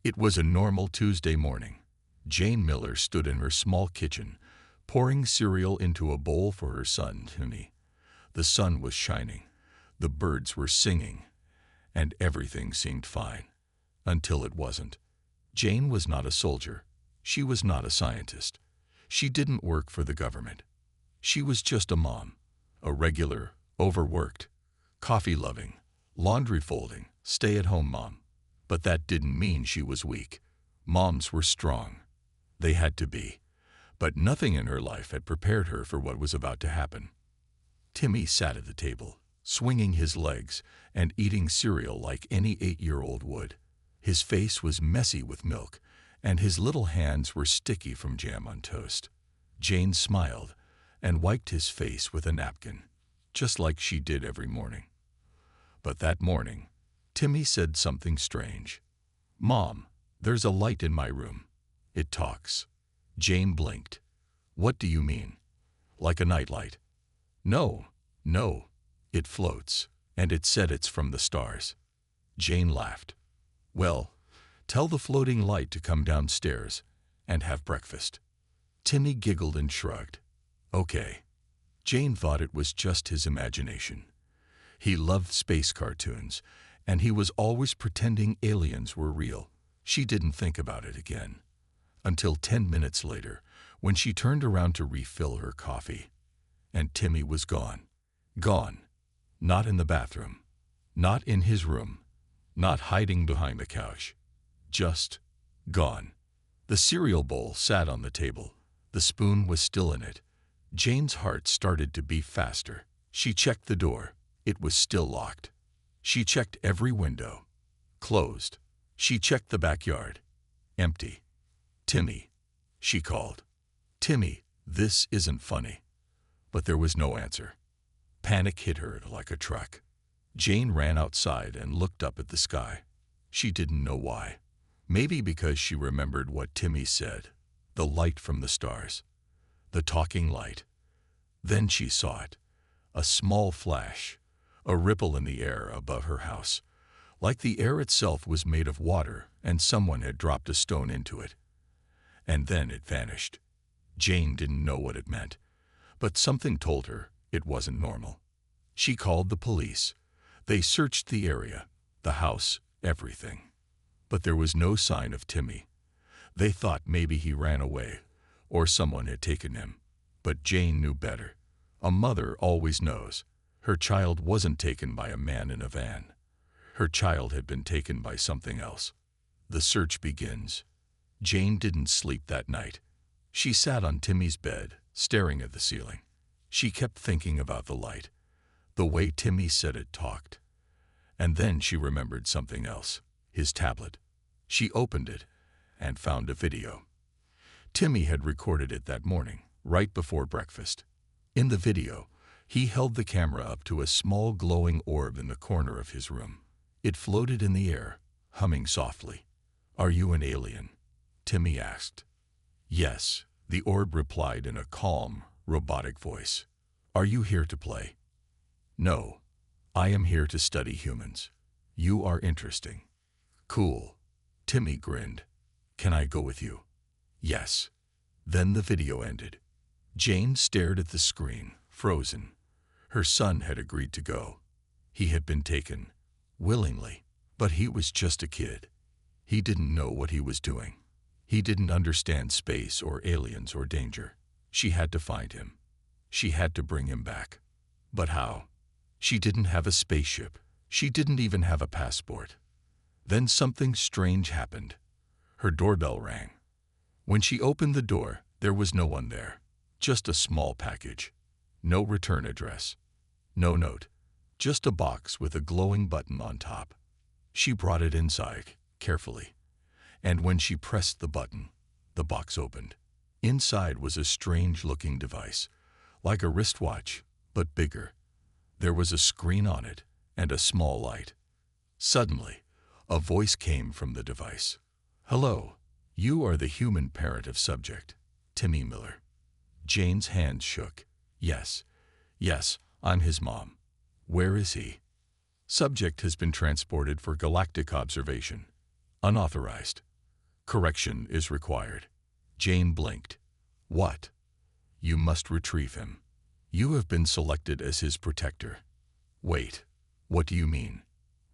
It was a normal Tuesday morning. Jane Miller stood in her small kitchen, pouring cereal into a bowl for her son, Timmy. The sun was shining, the birds were singing, and everything seemed fine. Until it wasn't. Jane was not a soldier. She was not a scientist. She didn't work for the government. She was just a mom, a regular, overworked, coffee-loving, laundry-folding, stay-at-home mom. But that didn't mean she was weak. Moms were strong. They had to be. But nothing in her life had prepared her for what was about to happen. Timmy sat at the table, swinging his legs and eating cereal like any 8-year-old would. His face was messy with milk, and his little hands were sticky from jam on toast. Jane smiled and wiped his face with a napkin, just like she did every morning. But that morning, Timmy said something strange. "Mom, there's a light in my room. It talks." Jane blinked. "What do you mean? Like a nightlight?" No, it floats, and it said it's from the stars." Jane laughed. "Well, tell the floating light to come downstairs and have breakfast." Timmy giggled and shrugged. "Okay." Jane thought it was just his imagination. He loved space cartoons, and he was always pretending aliens were real. She didn't think about it again. Until 10 minutes later, when she turned around to refill her coffee. And Timmy was gone. Gone. Not in the bathroom. Not in his room. Not hiding behind the couch. Just gone. The cereal bowl sat on the table. The spoon was still in it. Jane's heart started to beat faster. She checked the door. It was still locked. She checked every window. Closed. She checked the backyard. Empty. "Timmy," she called. "Timmy, this isn't funny." But there was no answer. Panic hit her like a truck. Jane ran outside and looked up at the sky. She didn't know why. Maybe because she remembered what Timmy said. The light from the stars. The talking light. Then she saw it. A small flash. A ripple in the air above her house. Like the air itself was made of water and someone had dropped a stone into it. And then it vanished. Jane didn't know what it meant. But something told her it wasn't normal. She called the police. They searched the area, the house, everything. But there was no sign of Timmy. They thought maybe he ran away, or someone had taken him. But Jane knew better. A mother always knows. Her child wasn't taken by a man in a van. Her child had been taken by something else. The search begins. Jane didn't sleep that night. She sat on Timmy's bed, staring at the ceiling. She kept thinking about the light, the way Timmy said it talked. And then she remembered something else, his tablet. She opened it and found a video. Timmy had recorded it that morning, right before breakfast. In the video, he held the camera up to a small glowing orb in the corner of his room. It floated in the air, humming softly. "Are you an alien?" Timmy asked. "Yes," the orb replied in a calm, robotic voice. "Are you here to play?" "No. I am here to study humans. You are interesting." "Cool." Timmy grinned. "Can I go with you?" "Yes." Then the video ended. Jane stared at the screen, frozen. Her son had agreed to go. He had been taken, willingly, but he was just a kid. He didn't know what he was doing. He didn't understand space or aliens or danger. She had to find him. She had to bring him back. But how? She didn't have a spaceship. She didn't even have a passport. Then something strange happened. Her doorbell rang. When she opened the door, there was no one there. Just a small package. No return address. No note. Just a box with a glowing button on top. She brought it inside, carefully. And when she pressed the button, the box opened. Inside was a strange-looking device, like a wristwatch, but bigger. There was a screen on it and a small light. Suddenly, a voice came from the device. "Hello, you are the human parent of subject, Timmy Miller." Jane's hands shook. Yes, I'm his mom." "Where is he?" "Subject has been transported for galactic observation. Unauthorized." Correction is required. Jane blinked. What? You must retrieve him. You have been selected as his protector. Wait, what do you mean?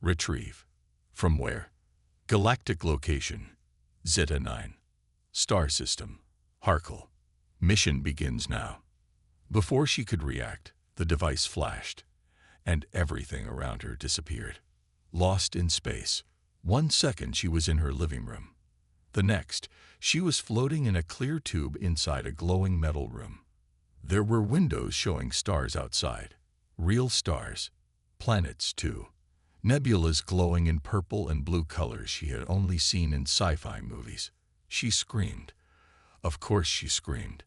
Retrieve. From where? Galactic location. Zeta 9. Star system. Harkle. Mission begins now. Before she could react, the device flashed, and everything around her disappeared. Lost in space. 1 second she was in her living room. The next, she was floating in a clear tube inside a glowing metal room. There were windows showing stars outside. Real stars. Planets, too. Nebulas glowing in purple and blue colors she had only seen in sci-fi movies. She screamed. Of course she screamed.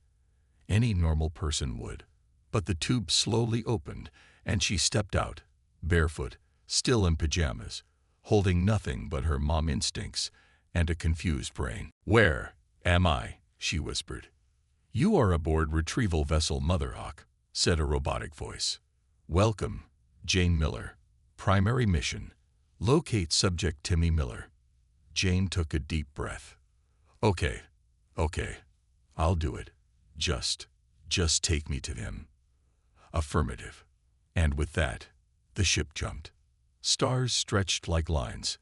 Any normal person would. But the tube slowly opened, and she stepped out, barefoot, still in pajamas, holding nothing but her mom instincts and a confused brain. Where am I? She whispered. You are aboard retrieval vessel Motherhawk, said a robotic voice. Welcome, Jane Miller. Primary mission, locate subject Timmy Miller. Jane took a deep breath. Okay, I'll do it. Just take me to him. Affirmative. And with that, the ship jumped. Stars stretched like lines.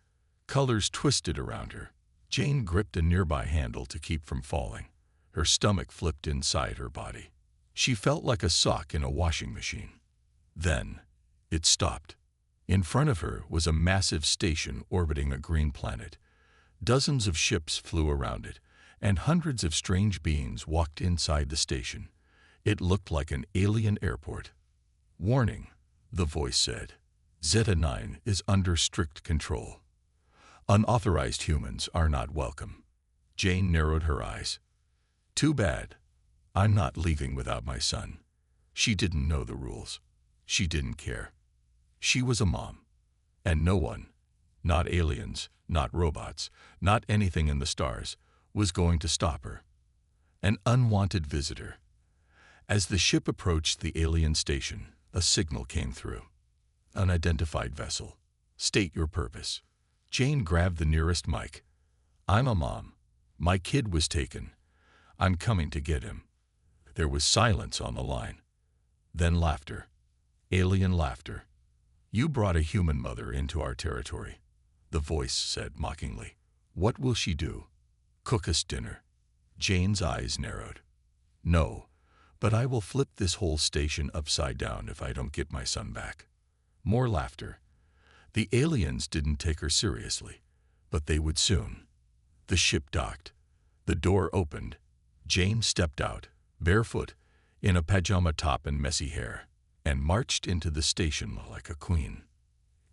Colors twisted around her. Jane gripped a nearby handle to keep from falling. Her stomach flipped inside her body. She felt like a sock in a washing machine. Then, it stopped. In front of her was a massive station orbiting a green planet. Dozens of ships flew around it, and hundreds of strange beings walked inside the station. It looked like an alien airport. Warning, the voice said. Zeta 9 is under strict control. Unauthorized humans are not welcome. Jane narrowed her eyes. Too bad. I'm not leaving without my son. She didn't know the rules. She didn't care. She was a mom. And no one, not aliens, not robots, not anything in the stars, was going to stop her. An unwanted visitor. As the ship approached the alien station, a signal came through. Unidentified vessel. State your purpose. Jane grabbed the nearest mic. I'm a mom. My kid was taken. I'm coming to get him. There was silence on the line. Then laughter. Alien laughter. You brought a human mother into our territory, the voice said mockingly. What will she do? Cook us dinner. Jane's eyes narrowed. No, but I will flip this whole station upside down if I don't get my son back. More laughter. The aliens didn't take her seriously, but they would soon. The ship docked. The door opened. Jane stepped out, barefoot, in a pajama top and messy hair, and marched into the station like a queen.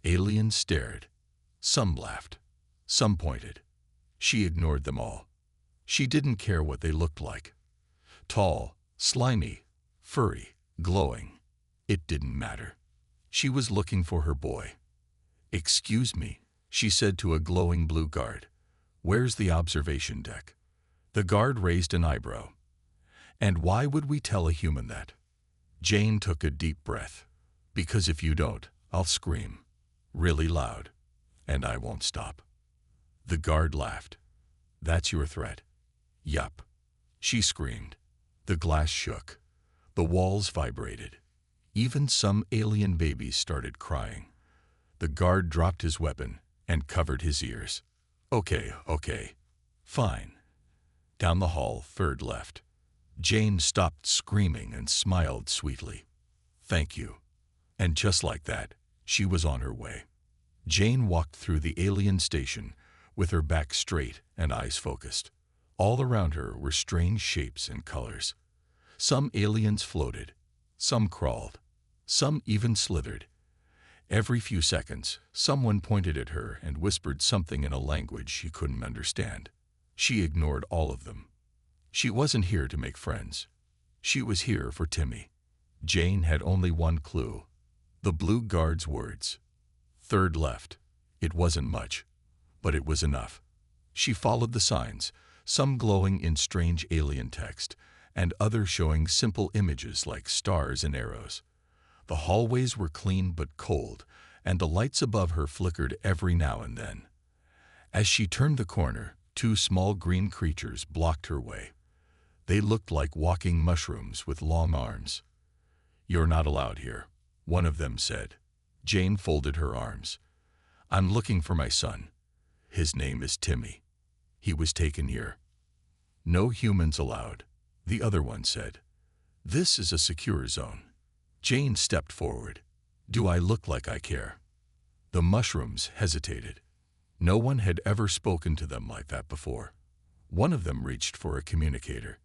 Aliens stared. Some laughed. Some pointed. She ignored them all. She didn't care what they looked like. Tall, slimy, furry, glowing. It didn't matter. She was looking for her boy. Excuse me, she said to a glowing blue guard. Where's the observation deck? The guard raised an eyebrow. And why would we tell a human that? Jane took a deep breath. Because if you don't, I'll scream. Really loud. And I won't stop. The guard laughed. That's your threat? Yup. She screamed. The glass shook. The walls vibrated. Even some alien babies started crying. The guard dropped his weapon and covered his ears. Okay. Fine. Down the hall, third left. Jane stopped screaming and smiled sweetly. Thank you. And just like that, she was on her way. Jane walked through the alien station with her back straight and eyes focused. All around her were strange shapes and colors. Some aliens floated, some crawled, some even slithered. Every few seconds, someone pointed at her and whispered something in a language she couldn't understand. She ignored all of them. She wasn't here to make friends. She was here for Timmy. Jane had only one clue. The blue guard's words. Third left. It wasn't much, but it was enough. She followed the signs, some glowing in strange alien text, and others showing simple images like stars and arrows. The hallways were clean but cold, and the lights above her flickered every now and then. As she turned the corner, Two small green creatures blocked her way. They looked like walking mushrooms with long arms. "You're not allowed here," one of them said. Jane folded her arms. "I'm looking for my son. His name is Timmy. He was taken here." "No humans allowed," the other one said. "This is a secure zone." Jane stepped forward. "Do I look like I care?" The mushrooms hesitated. No one had ever spoken to them like that before. One of them reached for a communicator.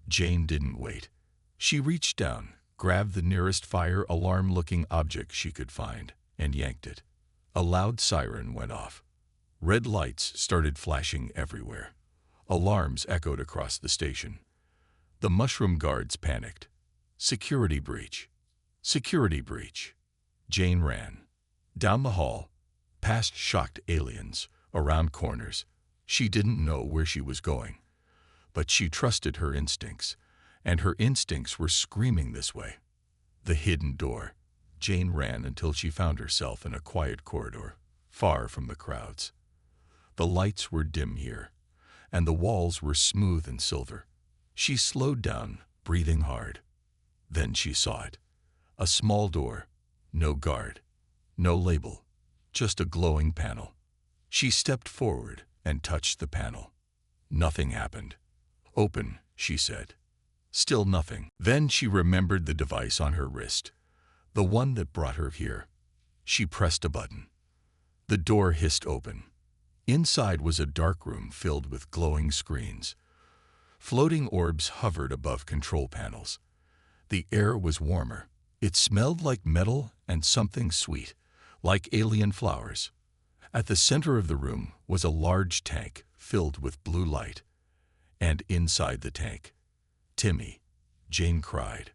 Jane didn't wait. She reached down, grabbed the nearest fire alarm-looking object she could find, and yanked it. A loud siren went off. Red lights started flashing everywhere. Alarms echoed across the station. The mushroom guards panicked. "Security breach! Security breach!" Jane ran. Down the hall, past shocked aliens, around corners. She didn't know where she was going, but she trusted her instincts, and her instincts were screaming this way. The hidden door. Jane ran until she found herself in a quiet corridor, far from the crowds. The lights were dim here, and the walls were smooth and silver. She slowed down, breathing hard. Then she saw it. A small door, no guard, no label, just a glowing panel. She stepped forward and touched the panel. Nothing happened. "Open," she said. Still nothing. Then she remembered the device on her wrist, the one that brought her here. She pressed a button. The door hissed open. Inside was a dark room filled with glowing screens. Floating orbs hovered above control panels. The air was warmer. It smelled like metal and something sweet, like alien flowers. At the center of the room was a large tank filled with blue light. And inside the tank, Timmy, Jane cried.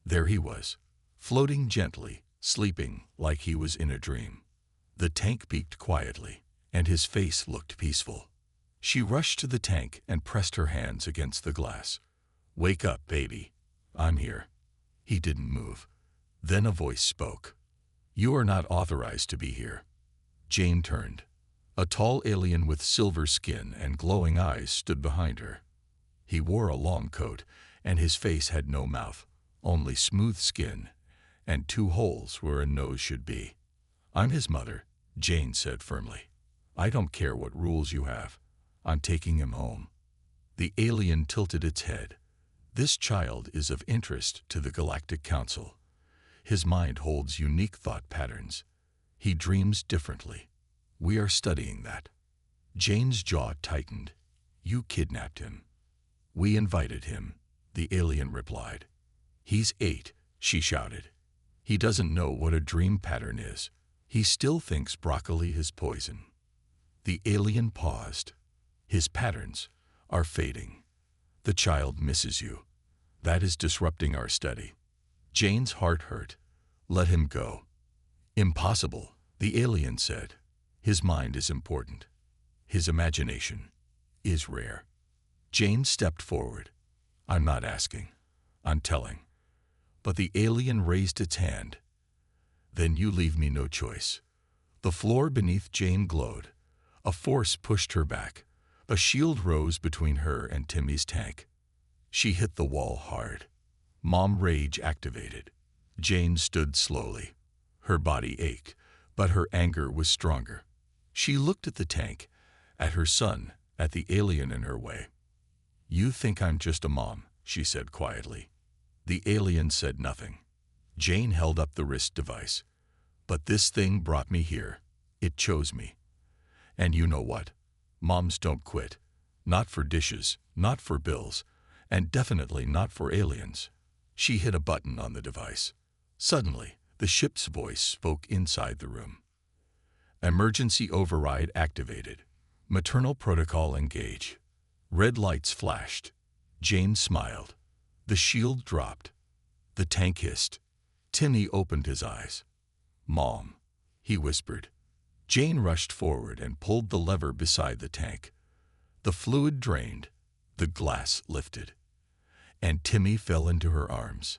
There he was, floating gently, sleeping like he was in a dream. The tank beeped quietly, and his face looked peaceful. She rushed to the tank and pressed her hands against the glass. "Wake up, baby. I'm here." He didn't move. Then a voice spoke. "You are not authorized to be here." Jane turned. A tall alien with silver skin and glowing eyes stood behind her. He wore a long coat, and his face had no mouth, only smooth skin, and 2 holes where a nose should be. "I'm his mother," Jane said firmly. "I don't care what rules you have. I'm taking him home." The alien tilted its head. "This child is of interest to the Galactic Council. His mind holds unique thought patterns. He dreams differently. We are studying that." Jane's jaw tightened. "You kidnapped him." "We invited him," the alien replied. "He's 8, she shouted. "He doesn't know what a dream pattern is. He still thinks broccoli is poison." The alien paused. "His patterns are fading. The child misses you. That is disrupting our study." Jane's heart hurt. "Let him go." "Impossible," the alien said. "His mind is important. His imagination is rare." Jane stepped forward. "I'm not asking. I'm telling." But the alien raised its hand. "Then you leave me no choice." The floor beneath Jane glowed. A force pushed her back. A shield rose between her and Timmy's tank. She hit the wall hard. Mom rage activated. Jane stood slowly. Her body ached, but her anger was stronger. She looked at the tank, at her son, at the alien in her way. "You think I'm just a mom," she said quietly. The alien said nothing. Jane held up the wrist device. "But this thing brought me here. It chose me. And you know what? Moms don't quit. Not for dishes, not for bills, and definitely not for aliens." She hit a button on the device. Suddenly, the ship's voice spoke inside the room. "Emergency override activated. Maternal protocol engage." Red lights flashed. Jane smiled. The shield dropped. The tank hissed. Timmy opened his eyes. "Mom," he whispered. Jane rushed forward and pulled the lever beside the tank. The fluid drained. The glass lifted. And Timmy fell into her arms.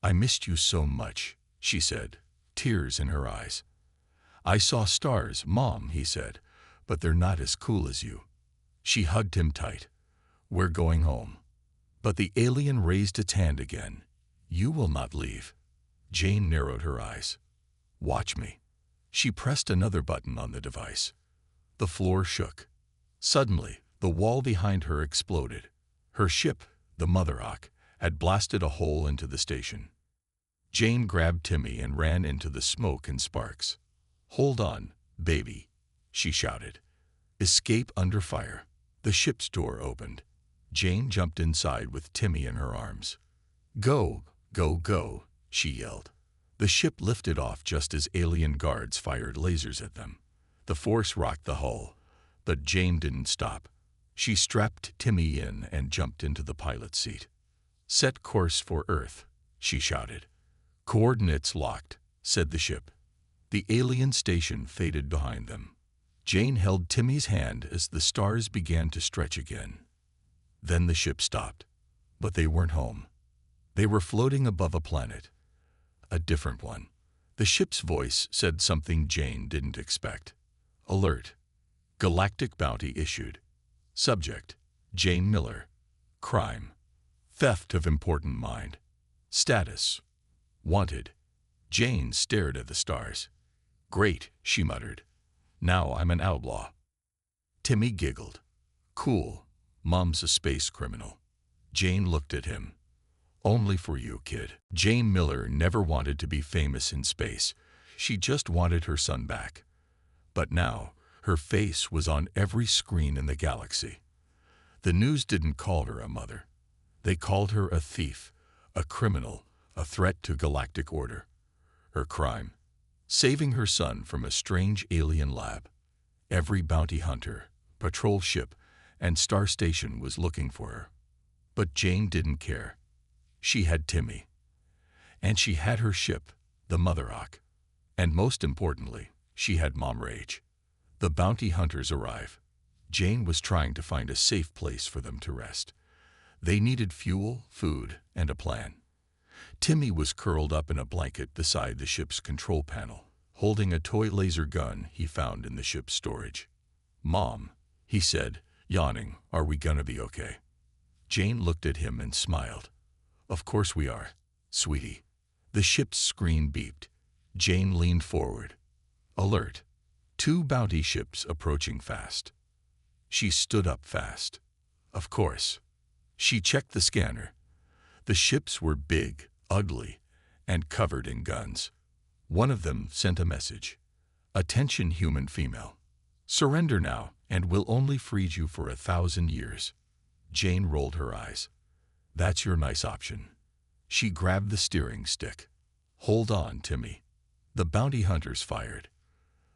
"I missed you so much," she said, tears in her eyes. "I saw stars, Mom," he said, "but they're not as cool as you." She hugged him tight. "We're going home." But the alien raised its hand again. "You will not leave." Jane narrowed her eyes. "Watch me." She pressed another button on the device. The floor shook. Suddenly, the wall behind her exploded. Her ship, the Mother Hawk, had blasted a hole into the station. Jane grabbed Timmy and ran into the smoke and sparks. "Hold on, baby," she shouted. "Escape under fire." The ship's door opened. Jane jumped inside with Timmy in her arms. "Go, go, go," she yelled. The ship lifted off just as alien guards fired lasers at them. The force rocked the hull, but Jane didn't stop. She strapped Timmy in and jumped into the pilot's seat. "Set course for Earth," she shouted. "Coordinates locked," said the ship. The alien station faded behind them. Jane held Timmy's hand as the stars began to stretch again. Then the ship stopped, but they weren't home. They were floating above a planet, a different one. The ship's voice said something Jane didn't expect. "Alert. Galactic bounty issued. Subject, Jane Miller. Crime. Theft of important mind. Status. Wanted." Jane stared at the stars. "Great," she muttered. "Now I'm an outlaw." Timmy giggled. "Cool. Mom's a space criminal." Jane looked at him. "Only for you, kid." Jane Miller never wanted to be famous in space. She just wanted her son back. But now, her face was on every screen in the galaxy. The news didn't call her a mother. They called her a thief, a criminal, a threat to galactic order. Her crime: saving her son from a strange alien lab. Every bounty hunter, patrol ship, and star station was looking for her. But Jane didn't care. She had Timmy. And she had her ship, the Mother Hawk. And most importantly, she had Mom Rage. The bounty hunters arrive. Jane was trying to find a safe place for them to rest. They needed fuel, food, and a plan. Timmy was curled up in a blanket beside the ship's control panel, holding a toy laser gun he found in the ship's storage. "Mom," he said, yawning, "are we gonna be okay?" Jane looked at him and smiled. "Of course we are, sweetie." The ship's screen beeped. Jane leaned forward. "Alert. 2 bounty ships approaching fast." She stood up fast. Of course. She checked the scanner. The ships were big, ugly, and covered in guns. One of them sent a message. "Attention, human female. Surrender now, and we'll only freeze you for 1,000 years." Jane rolled her eyes. "That's your nice option." She grabbed the steering stick. "Hold on, Timmy." The bounty hunters fired.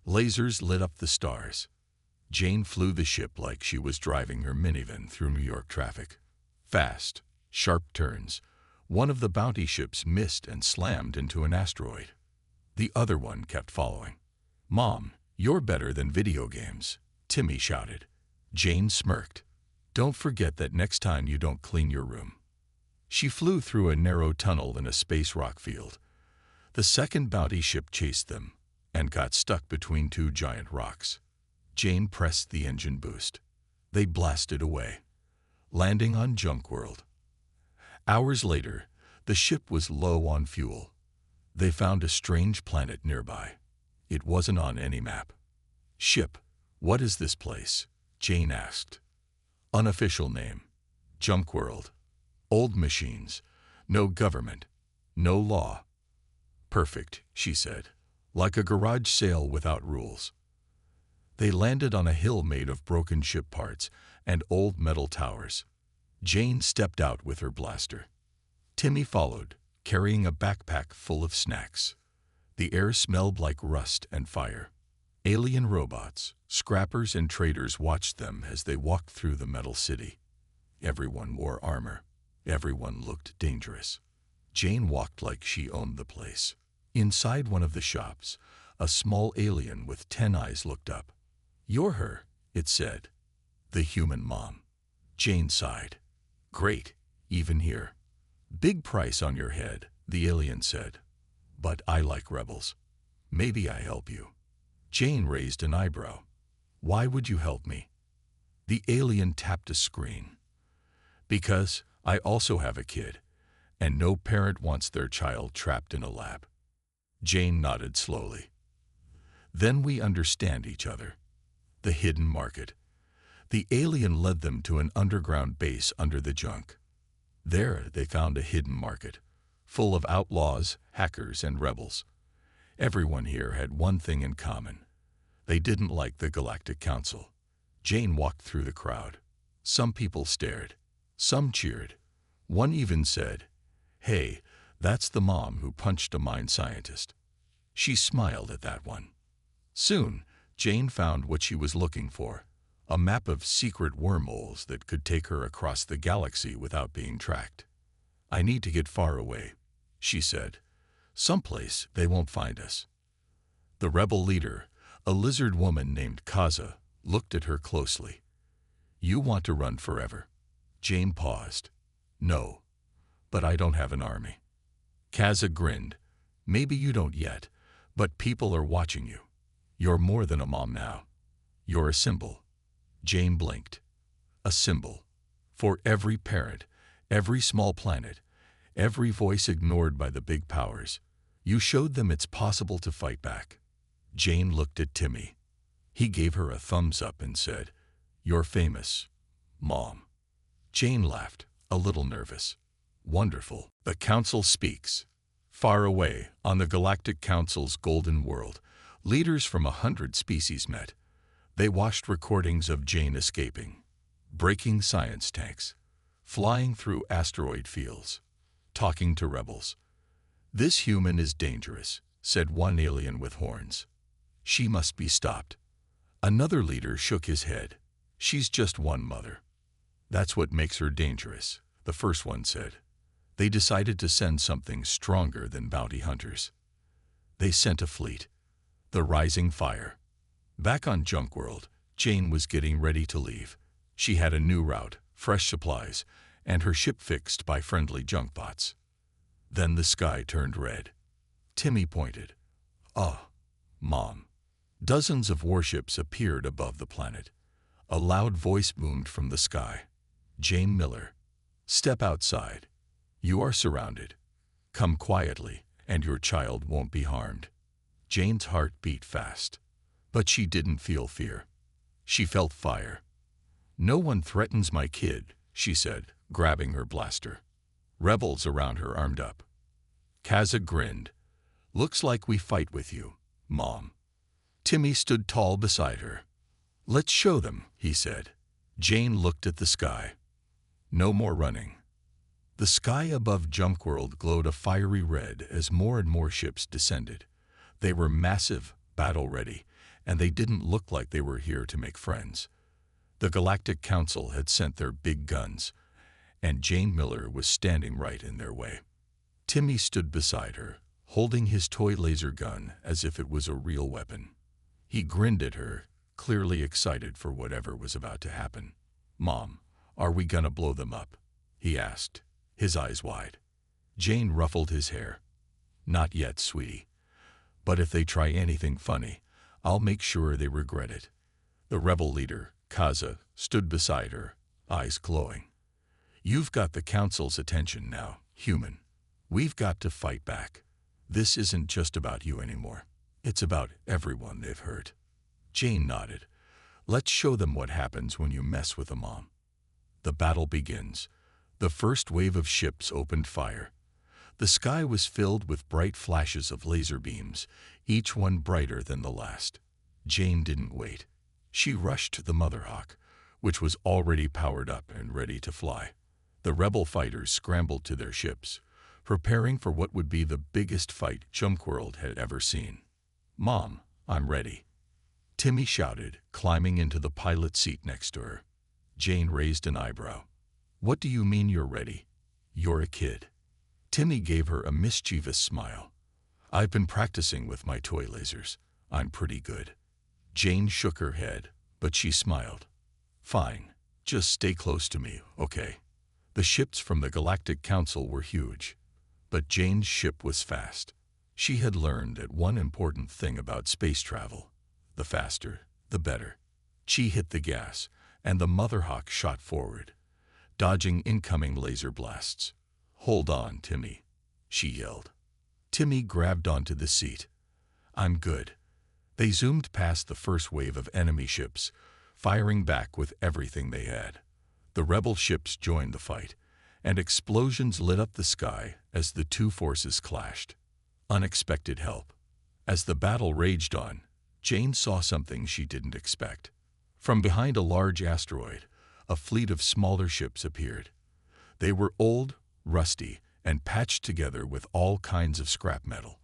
Lasers lit up the stars. Jane flew the ship like she was driving her minivan through New York traffic. Fast, sharp turns. One of the bounty ships missed and slammed into an asteroid. The other one kept following. "Mom, you're better than video games," Timmy shouted. Jane smirked. "Don't forget that next time you don't clean your room." She flew through a narrow tunnel in a space rock field. The second bounty ship chased them and got stuck between 2 giant rocks. Jane pressed the engine boost. They blasted away, landing on Junk World. Hours later, the ship was low on fuel. They found a strange planet nearby. It wasn't on any map. "Ship, what is this place?" Jane asked. "Unofficial name: Junk World. Old machines. No government. No law." "Perfect," she said. "Like a garage sale without rules." They landed on a hill made of broken ship parts and old metal towers. Jane stepped out with her blaster. Timmy followed, carrying a backpack full of snacks. The air smelled like rust and fire. Alien robots, scrappers, and traders watched them as they walked through the metal city. Everyone wore armor. Everyone looked dangerous. Jane walked like she owned the place. Inside one of the shops, a small alien with 10 eyes looked up. "You're her," it said. "The human mom." Jane sighed. "Great, even here." "Big price on your head," the alien said. "But I like rebels. Maybe I help you." Jane raised an eyebrow. "Why would you help me?" The alien tapped a screen. Because I also have a kid, and no parent wants their child trapped in a lab. Jane nodded slowly. Then we understand each other. The hidden market. The alien led them to an underground base under the junk. There they found a hidden market, full of outlaws, hackers, and rebels. Everyone here had one thing in common. They didn't like the Galactic Council. Jane walked through the crowd. Some people stared. Some cheered. One even said, "Hey, that's the mom who punched a mind scientist." She smiled at that one. Soon, Jane found what she was looking for, a map of secret wormholes that could take her across the galaxy without being tracked. "I need to get far away," she said. "Someplace they won't find us." The rebel leader, a lizard woman named Kaza, looked at her closely. "You want to run forever?" Jane paused. "No, but I don't have an army." Kaza grinned. "Maybe you don't yet, but people are watching you. You're more than a mom now. You're a symbol." Jane blinked. A symbol. For every parent, every small planet, every voice ignored by the big powers. You showed them it's possible to fight back. Jane looked at Timmy. He gave her a thumbs up and said, "You're famous, Mom." Jane laughed, a little nervous. "Wonderful. The Council speaks." Far away, on the Galactic Council's golden world, leaders from 100 species met. They watched recordings of Jane escaping, breaking science tanks, flying through asteroid fields, talking to rebels. "This human is dangerous," said one alien with horns. "She must be stopped." Another leader shook his head. "She's just one mother." "That's what makes her dangerous," the first one said. They decided to send something stronger than bounty hunters. They sent a fleet. The Rising Fire. Back on Junk World, Jane was getting ready to leave. She had a new route, fresh supplies, and her ship fixed by friendly junk bots. Then the sky turned red. Timmy pointed. "Ah, Mom." Dozens of warships appeared above the planet. A loud voice boomed from the sky. "Jane Miller, step outside. You are surrounded. Come quietly, and your child won't be harmed." Jane's heart beat fast. But she didn't feel fear. She felt fire. "No one threatens my kid," she said, grabbing her blaster. Rebels around her armed up. Kaza grinned. "Looks like we fight with you, Mom." Timmy stood tall beside her. "Let's show them," he said. Jane looked at the sky. No more running. The sky above Junk World glowed a fiery red as more and more ships descended. They were massive, battle-ready, and they didn't look like they were here to make friends. The Galactic Council had sent their big guns, and Jane Miller was standing right in their way. Timmy stood beside her, holding his toy laser gun as if it was a real weapon. He grinned at her, clearly excited for whatever was about to happen. "Mom, are we gonna blow them up?" he asked, his eyes wide. Jane ruffled his hair. "Not yet, sweetie. But if they try anything funny, I'll make sure they regret it." The rebel leader, Kaza, stood beside her, eyes glowing. "You've got the Council's attention now, human. We've got to fight back. This isn't just about you anymore. It's about everyone they've hurt." Jane nodded. "Let's show them what happens when you mess with a mom." The battle begins. The first wave of ships opened fire. The sky was filled with bright flashes of laser beams, each one brighter than the last. Jane didn't wait. She rushed to the Mother Hawk, which was already powered up and ready to fly. The rebel fighters scrambled to their ships, preparing for what would be the biggest fight Junk World had ever seen. "Mom, I'm ready," Timmy shouted, climbing into the pilot seat next to her. Jane raised an eyebrow. "What do you mean you're ready? You're a kid." Timmy gave her a mischievous smile. "I've been practicing with my toy lasers. I'm pretty good." Jane shook her head, but she smiled. "Fine, just stay close to me, okay?" The ships from the Galactic Council were huge, but Jane's ship was fast. She had learned that one important thing about space travel: the faster, the better. She hit the gas, and the Mother Hawk shot forward, dodging incoming laser blasts. "Hold on, Timmy," she yelled. Timmy grabbed onto the seat. "I'm good." They zoomed past the first wave of enemy ships, firing back with everything they had. The rebel ships joined the fight, and explosions lit up the sky as the two forces clashed. Unexpected help. As the battle raged on, Jane saw something she didn't expect. From behind a large asteroid, a fleet of smaller ships appeared. They were old, rusty, and patched together with all kinds of scrap metal.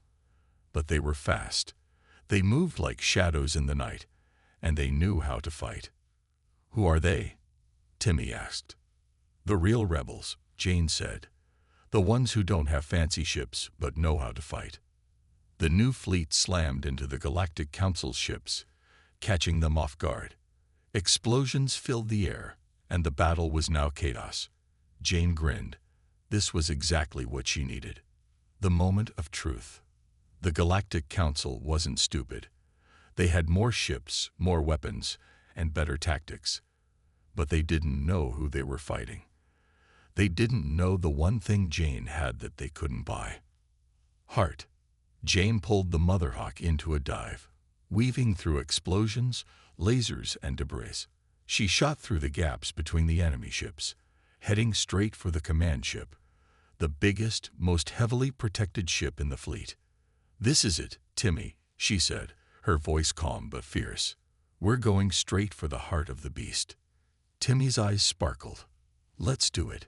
But they were fast. They moved like shadows in the night, and they knew how to fight. "Who are they?" Timmy asked. "The real rebels," Jane said. "The ones who don't have fancy ships but know how to fight." The new fleet slammed into the Galactic Council's ships, catching them off guard. Explosions filled the air, and the battle was now chaos. Jane grinned. This was exactly what she needed. The moment of truth. The Galactic Council wasn't stupid. They had more ships, more weapons, and better tactics. But they didn't know who they were fighting. They didn't know the one thing Jane had that they couldn't buy. Heart. Jane pulled the Mother Hawk into a dive, weaving through explosions, lasers, and debris. She shot through the gaps between the enemy ships, heading straight for the command ship, the biggest, most heavily protected ship in the fleet. "This is it, Timmy," she said, her voice calm but fierce. "We're going straight for the heart of the beast." Timmy's eyes sparkled. "Let's do it."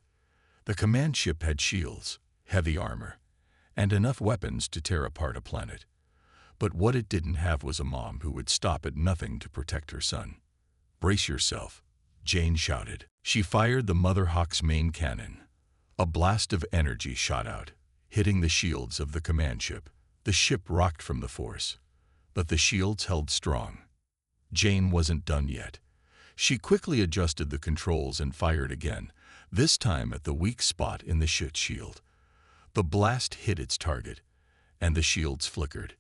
The command ship had shields, heavy armor, and enough weapons to tear apart a planet. But what it didn't have was a mom who would stop at nothing to protect her son. "Brace yourself," Jane shouted. She fired the Mother Hawk's main cannon. A blast of energy shot out, hitting the shields of the command ship. The ship rocked from the force, but the shields held strong. Jane wasn't done yet. She quickly adjusted the controls and fired again, this time at the weak spot in the ship's shield. The blast hit its target, and the shields flickered.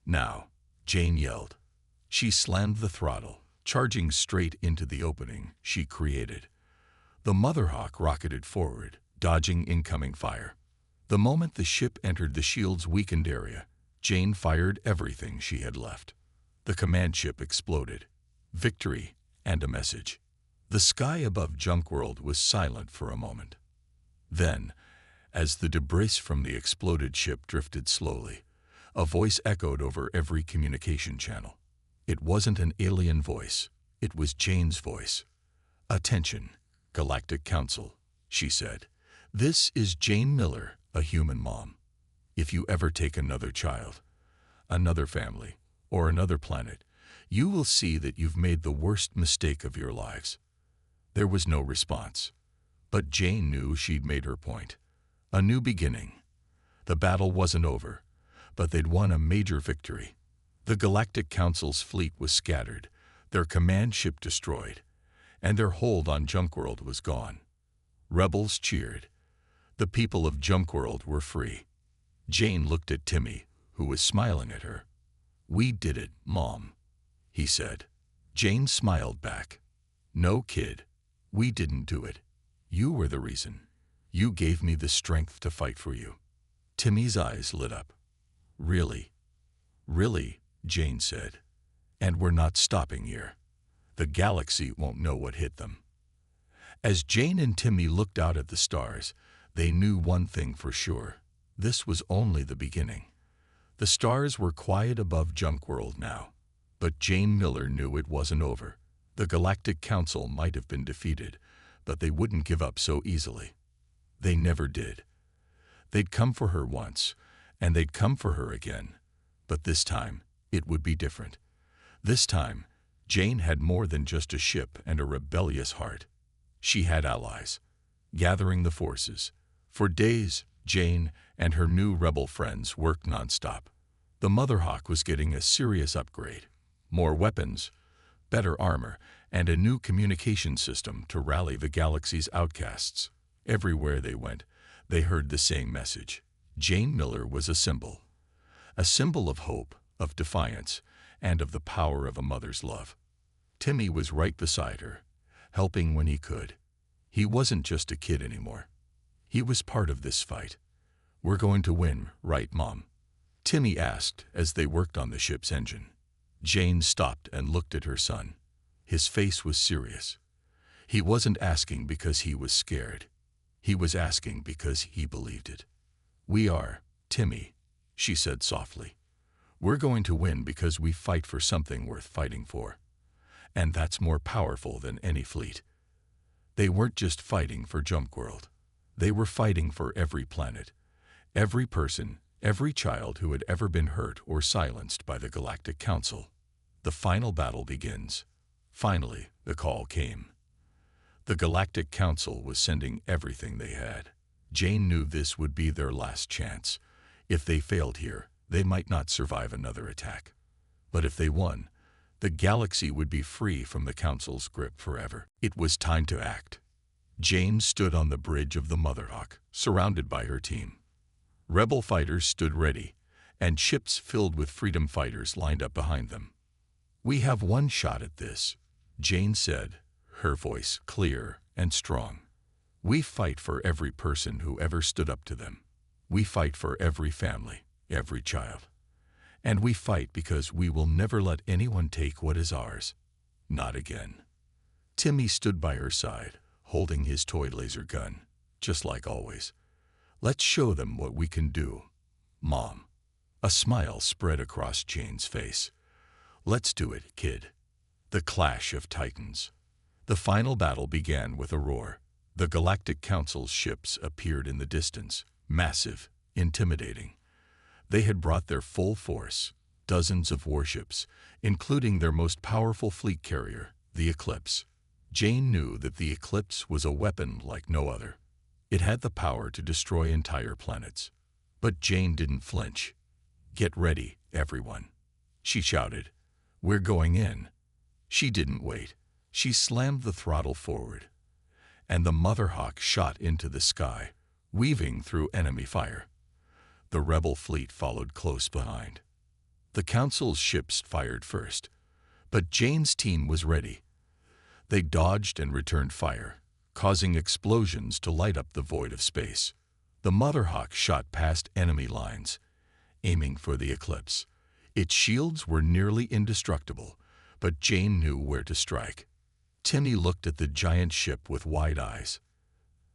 "Now," Jane yelled. She slammed the throttle, charging straight into the opening she created. The Mother Hawk rocketed forward, dodging incoming fire. The moment the ship entered the shield's weakened area, Jane fired everything she had left. The command ship exploded. Victory and a message. The sky above Junkworld was silent for a moment. Then, as the debris from the exploded ship drifted slowly, a voice echoed over every communication channel. It wasn't an alien voice. It was Jane's voice. "Attention, Galactic Council," she said. "This is Jane Miller, a human mom. If you ever take another child, another family, or another planet, you will see that you've made the worst mistake of your lives." There was no response, but Jane knew she'd made her point. A new beginning. The battle wasn't over, but they'd won a major victory. The Galactic Council's fleet was scattered, their command ship destroyed, and their hold on Junkworld was gone. Rebels cheered. The people of Junkworld were free. Jane looked at Timmy, who was smiling at her. "We did it, Mom," he said. Jane smiled back. "No, kid, we didn't do it. You were the reason. You gave me the strength to fight for you." Timmy's eyes lit up. "Really? Really?" Jane said. "And we're not stopping here. The galaxy won't know what hit them." As Jane and Timmy looked out at the stars, they knew one thing for sure. This was only the beginning. The stars were quiet above Junkworld now, but Jane Miller knew it wasn't over. The Galactic Council might have been defeated, but they wouldn't give up so easily. They never did. They'd come for her once, and they'd come for her again. But this time, it would be different. This time, Jane had more than just a ship and a rebellious heart. She had allies, gathering the forces. For days, Jane and her new rebel friends worked nonstop. The Mother Hawk was getting a serious upgrade. More weapons, better armor, and a new communication system to rally the galaxy's outcasts. Everywhere they went, they heard the same message. Jane Miller was a symbol of hope, of defiance, and of the power of a mother's love. Timmy was right beside her, helping when he could. He wasn't just a kid anymore. He was part of this fight. "We're going to win, right, Mom?" Timmy asked as they worked on the ship's engine. Jane stopped and looked at her son. His face was serious. He wasn't asking because he was scared. He was asking because he believed it. "We are, Timmy," she said softly. "We're going to win because we fight for something worth fighting for. And that's more powerful than any fleet." They weren't just fighting for Junk World. They were fighting for every planet, every person, every child who had ever been hurt or silenced by the Galactic Council. The final battle begins. Finally, the call came. The Galactic Council was sending everything they had. Jane knew this would be their last chance. If they failed here, they might not survive another attack. But if they won, the galaxy would be free from the Council's grip forever. It was time to act. Jane stood on the bridge of the Motherhawk, surrounded by her team. Rebel fighters stood ready, and ships filled with freedom fighters lined up behind them. "We have one shot at this," Jane said, her voice clear and strong. "We fight for every person who ever stood up to them. We fight for every family, every child. And we fight because we will never let anyone take what is ours. Not again." Timmy stood by her side, holding his toy laser gun, just like always. "Let's show them what we can do, Mom." A smile spread across Jane's face. "Let's do it, kid." The clash of titans. The final battle began with a roar. The Galactic Council's ships appeared in the distance, massive, intimidating. They had brought their full force, dozens of warships, including their most powerful fleet carrier, the Eclipse. Jane knew that the Eclipse was a weapon like no other. It had the power to destroy entire planets. But Jane didn't flinch. "Get ready, everyone," she shouted. "We're going in." She didn't wait. She slammed the throttle forward, and the Motherhawk shot into the sky, weaving through enemy fire. The rebel fleet followed close behind. The Council's ships fired first, but Jane's team was ready. They dodged and returned fire, causing explosions to light up the void of space. The Motherhawk shot past enemy lines, aiming for the Eclipse. Its shields were nearly indestructible, but Jane knew where to strike. Timmy looked at the giant ship with wide eyes.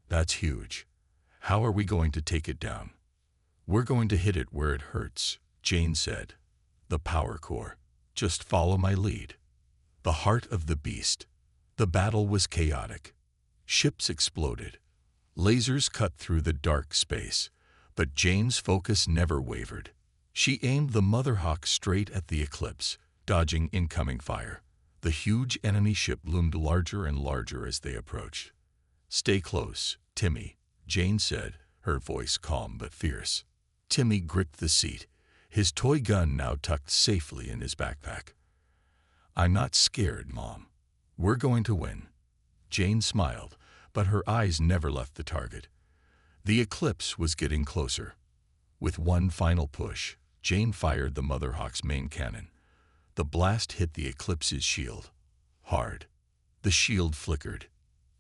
"That's huge. How are we going to take it down?" "We're going to hit it where it hurts," Jane said. "The power core. Just follow my lead." The heart of the beast. The battle was chaotic. Ships exploded. Lasers cut through the dark space, but Jane's focus never wavered. She aimed the Motherhawk straight at the Eclipse, dodging incoming fire. The huge enemy ship loomed larger and larger as they approached. "Stay close, Timmy," Jane said, her voice calm but fierce. Timmy gripped the seat, his toy gun now tucked safely in his backpack. "I'm not scared, Mom. We're going to win." Jane smiled, but her eyes never left the target. The Eclipse was getting closer. With one final push, Jane fired the Motherhawk's main cannon. The blast hit the Eclipse's shield. Hard. The shield flickered.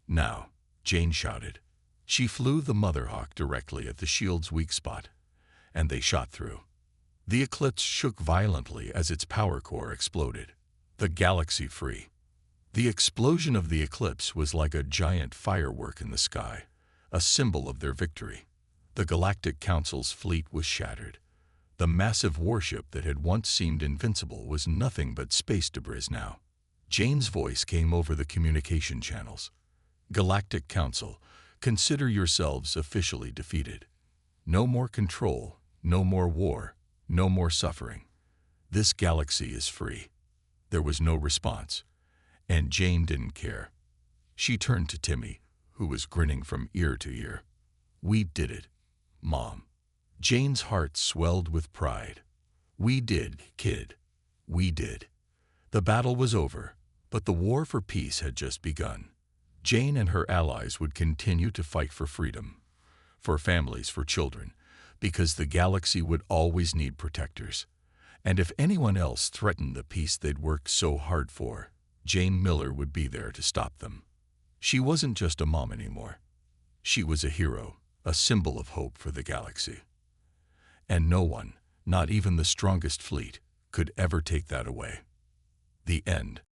"Now," Jane shouted. She flew the Motherhawk directly at the shield's weak spot, and they shot through. The Eclipse shook violently as its power core exploded. The galaxy free. The explosion of the Eclipse was like a giant firework in the sky, a symbol of their victory. The Galactic Council's fleet was shattered. The massive warship that had once seemed invincible was nothing but space debris now. Jane's voice came over the communication channels. "Galactic Council, consider yourselves officially defeated. No more control, no more war, no more suffering. This galaxy is free." There was no response, and Jane didn't care. She turned to Timmy, who was grinning from ear to ear. "We did it, Mom." Jane's heart swelled with pride. "We did, kid. We did." The battle was over, but the war for peace had just begun. Jane and her allies would continue to fight for freedom, for families, for children, because the galaxy would always need protectors. And if anyone else threatened the peace they'd worked so hard for, Jane Miller would be there to stop them. She wasn't just a mom anymore. She was a hero, a symbol of hope for the galaxy. And no one, not even the strongest fleet, could ever take that away. The end.